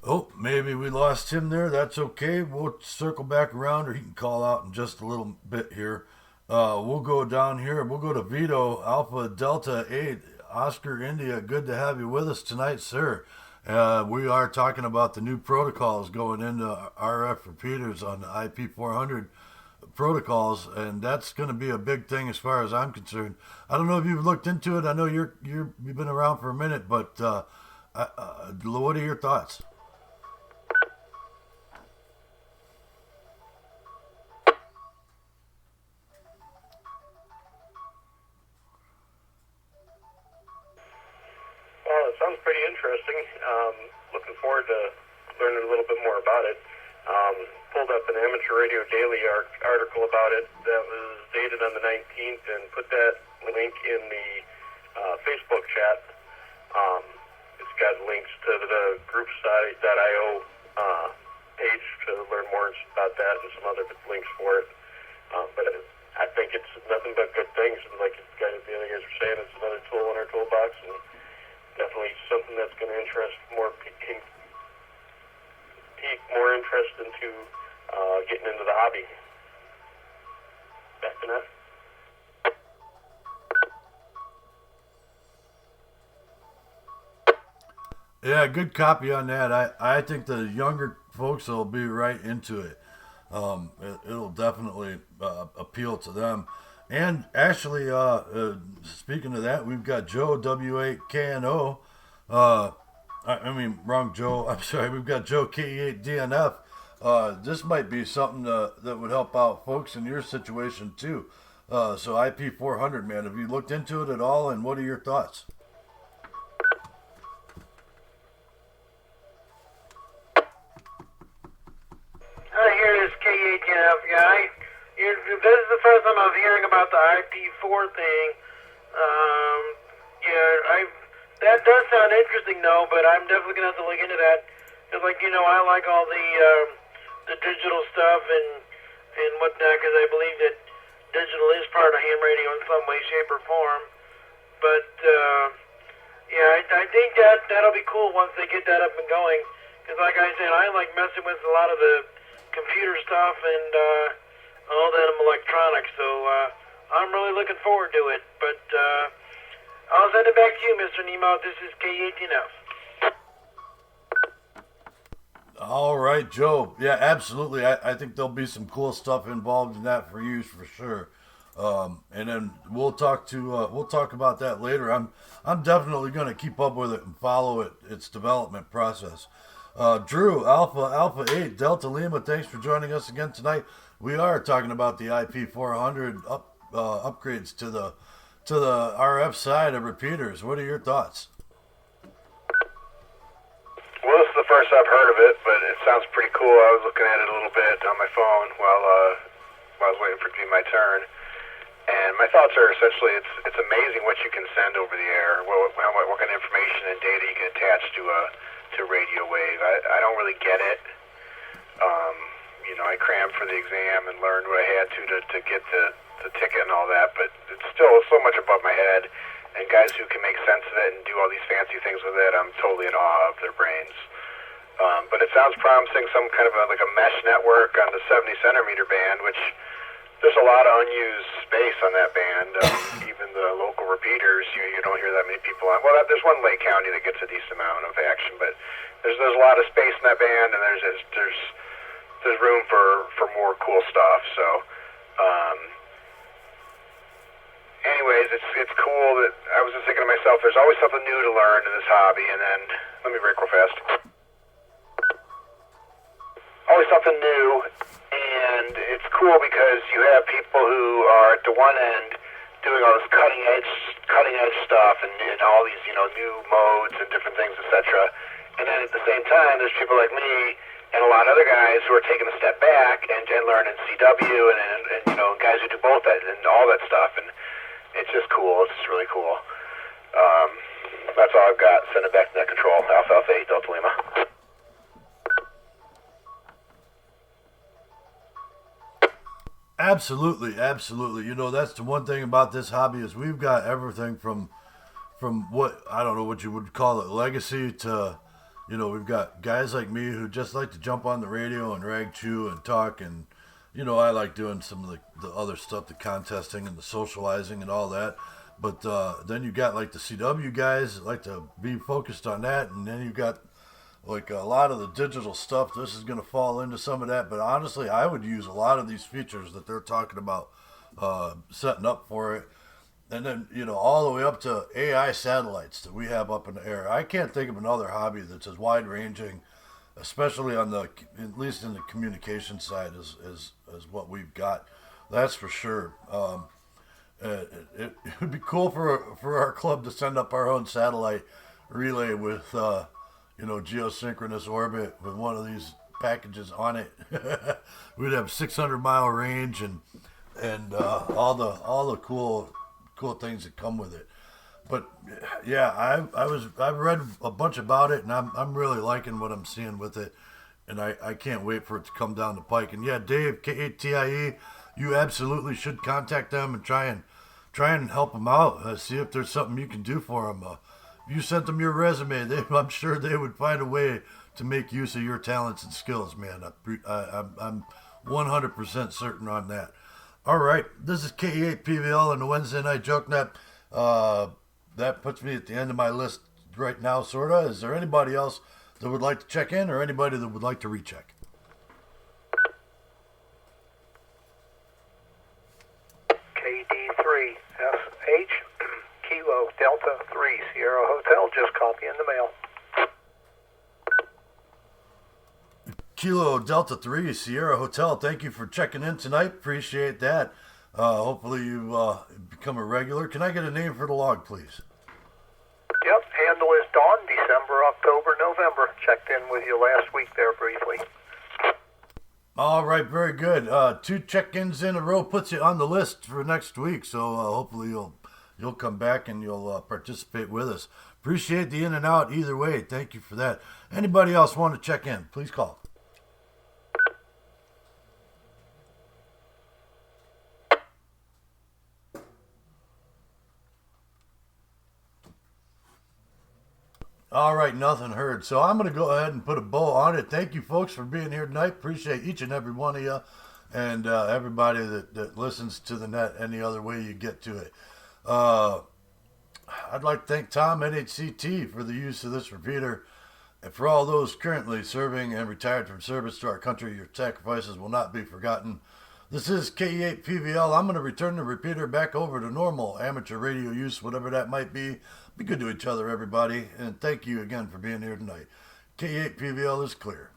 Oh, maybe we lost him there. That's okay. We'll circle back around, or he can call out in just a little bit here. We'll go down here. We'll go to Vito, Alpha Delta 8, Oscar India. Good to have you with us tonight, sir. We are talking about the new protocols going into RF repeaters on the IP400 protocols, and that's going to be a big thing as far as I'm concerned. I don't know if you've looked into it. I know you've been around for a minute, but what are your thoughts? Well, it sounds pretty interesting. Looking forward to learning a little bit more about it. Pulled up an Amateur Radio Daily article about it that was dated on the 19th and put that link in the Facebook chat. It's got links to the groupsite.io page to learn more about that and some other links for it. But I think it's nothing but good things. And like the other guys are saying, it's another tool in our toolbox, and definitely something that's going to interest pique more interest into getting into the hobby. Back to that. Yeah, good copy on that. I think the younger folks will be right into it. It'll definitely appeal to them. And actually, speaking of that, we've got Joe W8KNO. Wrong Joe. I'm sorry. We've got Joe K8DNF. This might be something that would help out folks in your situation too. So IP400, man, have you looked into it at all, and what are your thoughts? Hi, here is K8DNF guy. This is the first time I'm hearing about the IP4 thing. That does sound interesting though, but I'm definitely gonna have to look into that. Cause I like all the digital stuff and whatnot, because I believe that digital is part of ham radio in some way, shape, or form. But I think that'll be cool once they get that up and going. Because like I said, I like messing with a lot of the computer stuff and all that electronics. So I'm really looking forward to it. But I'll send it back to you, Mr. Nemo. This is K18F. All right, Joe. Yeah, absolutely. I think there'll be some cool stuff involved in that for you for sure. And then we'll talk about that later. I'm definitely going to keep up with it and follow its development process. Drew, Alpha 8 Delta Lima, thanks for joining us again tonight. We are talking about the IP400 upgrades to the RF side of repeaters. What are your thoughts? Well, this is the first I've heard of it, but it sounds pretty cool. I was looking at it a little bit on my phone while I was waiting for it to be my turn. And my thoughts are essentially it's amazing what you can send over the air, what kind of information and data you can attach to radio wave. I don't really get it. I crammed for the exam and learned what I had to get the ticket and all that, but it's still so much above my head. And guys who can make sense of it and do all these fancy things with it, I'm totally in awe of their brains. But it sounds promising, some kind of like a mesh network on the 70 centimeter band, which there's a lot of unused space on that band. Even the local repeaters, you don't hear that many people on. Well, there's one Lake County that gets a decent amount of action, but there's a lot of space in that band, and there's room for more cool stuff. So, anyways, it's cool that I was just thinking to myself, there's always something new to learn in this hobby, and then let me break real fast. Always something new, and it's cool because you have people who are at the one end doing all this cutting edge stuff and all these new modes and different things, etc. And then at the same time, there's people like me and a lot of other guys who are taking a step back and learning CW and guys who do both that and all that stuff, and it's just cool. It's just really cool. That's all I've got. Send it back to net control. Alpha 8 Delta Lima. Absolutely. That's the one thing about this hobby is we've got everything from what, I don't know what you would call it, legacy to, we've got guys like me who just like to jump on the radio and rag chew and talk, and, I like doing some of the other stuff, the contesting and the socializing and all that. But then you got like the CW guys that like to be focused on that, and then you got like a lot of the digital stuff. This is going to fall into some of that, but honestly, I would use a lot of these features that they're talking about setting up for it. And then, all the way up to AI satellites that we have up in the air. I can't think of another hobby that's as wide-ranging, especially at least in the communication side, as what we've got. That's for sure. It would be cool for our club to send up our own satellite relay with geosynchronous orbit with one of these packages on it. We'd have 600-mile range and all the cool things that come with it. But yeah, I've read a bunch about it, and I'm really liking what I'm seeing with it, and I can't wait for it to come down the pike. And yeah, Dave, K8TIE, you absolutely should contact them and try and help them out. See if there's something you can do for them. If you sent them your resume, I'm sure they would find a way to make use of your talents and skills, man. I'm 100% certain on that. All right, this is K8PVL and the Wednesday Night Jokenet. That puts me at the end of my list right now, sorta. Is there anybody else that would like to check in, or anybody that would like to recheck? KD3SH Kilo Delta 3 Sierra Hotel, just copy in the mail. Kilo Delta 3 Sierra Hotel, thank you for checking in tonight. Appreciate that. Hopefully you become a regular. Can I get a name for the log, please? Yep, handle is Dawn, December, October, November. Checked in with you last week there briefly. All right, very good. 2 check-ins in a row puts you on the list for next week, so hopefully you'll come back and you'll participate with us. Appreciate the in and out either way. Thank you for that. Anybody else want to check in? Please call. All right, nothing heard. So I'm going to go ahead and put a bow on it. Thank you, folks, for being here tonight. Appreciate each and every one of you and everybody that listens to the net any other way you get to it. I'd like to thank Tom, NHCT, for the use of this repeater. And for all those currently serving and retired from service to our country, your sacrifices will not be forgotten. This is K8PVL. I'm going to return the repeater back over to normal amateur radio use, whatever that might be. Be good to each other, everybody. And thank you again for being here tonight. K8PVL is clear.